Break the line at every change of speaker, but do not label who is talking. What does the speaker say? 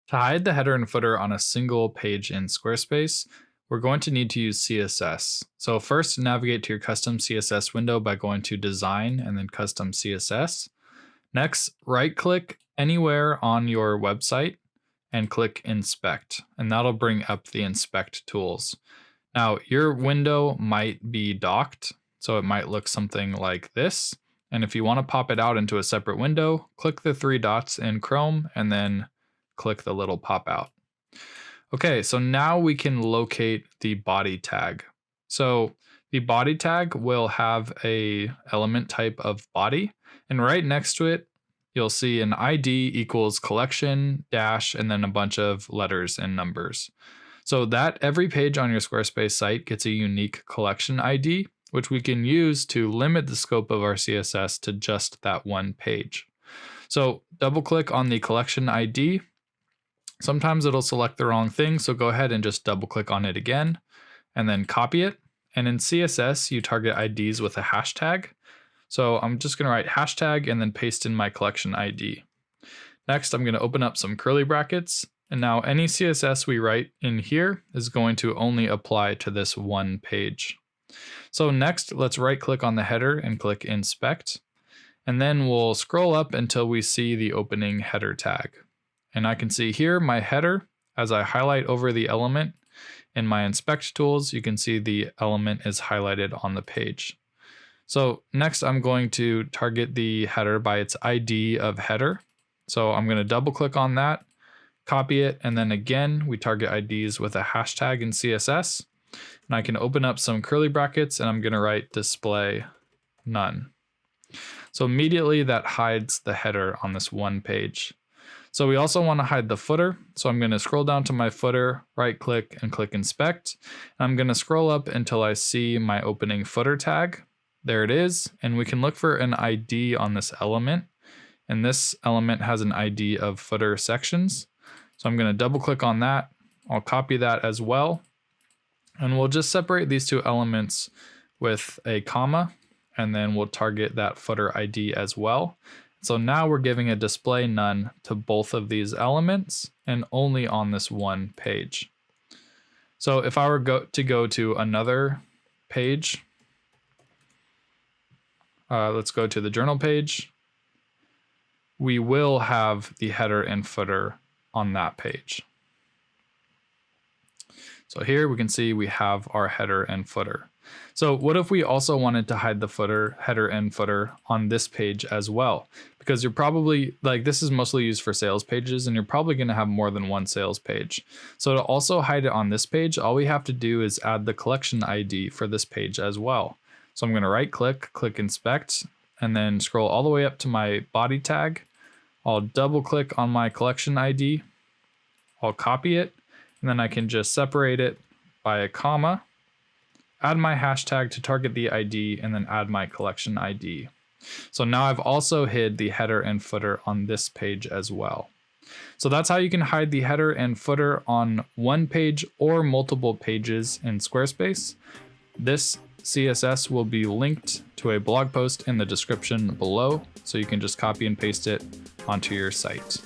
To hide the header and footer on a single page in Squarespace, we're going to need to use CSS. So first, navigate to your custom CSS window by going to Design and then Custom CSS. Next, right-click anywhere on your website and click Inspect, and that'll bring up the Inspect tools. Now, your window might be docked, so it might look something like this. And if you want to pop it out into a separate window, click the three dots in Chrome and then click the little pop out. Okay, so now we can locate the body tag. So the body tag will have a element type of body, and right next to it, you'll see an ID equals collection dash and then a bunch of letters and numbers. So that every page on your Squarespace site gets a unique collection ID, which we can use to limit the scope of our CSS to just that one page. So double click on the collection ID. Sometimes it'll select the wrong thing, so go ahead and just double click on it again and then copy it. And in CSS, you target IDs with a hashtag. So I'm just gonna write hashtag and then paste in my collection ID. Next, I'm gonna open up some curly brackets. And now any CSS we write in here is going to only apply to this one page. So next, let's right click on the header and click Inspect. And then we'll scroll up until we see the opening header tag. And I can see here my header, as I highlight over the element in my Inspect tools, you can see the element is highlighted on the page. So next I'm going to target the header by its ID of header. So I'm going to double click on that, copy it, and then again, we target IDs with a hashtag in CSS. And I can open up some curly brackets and I'm going to write display none. So immediately that hides the header on this one page. So we also want to hide the footer. So I'm going to scroll down to my footer, right click and click Inspect. I'm going to scroll up until I see my opening footer tag. There it is. And we can look for an ID on this element. And this element has an ID of footer sections. So I'm going to double click on that. I'll copy that as well. And we'll just separate these two elements with a comma, and then we'll target that footer ID as well. So now we're giving a display none to both of these elements and only on this one page. So if I were to go to another page, let's go to the journal page, we will have the header and footer on that page. So here we can see we have our header and footer. So what if we also wanted to hide the header and footer on this page as well? Because you're probably, this is mostly used for sales pages and you're probably gonna have more than one sales page. So to also hide it on this page, all we have to do is add the collection ID for this page as well. So I'm gonna right click, click Inspect, and then scroll all the way up to my body tag. I'll double click on my collection ID. I'll copy it, and then I can just separate it by a comma, add my hashtag to target the ID, and then add my collection ID. So now I've also hid the header and footer on this page as well. So that's how you can hide the header and footer on one page or multiple pages in Squarespace. This CSS will be linked to a blog post in the description below, so you can just copy and paste it onto your site.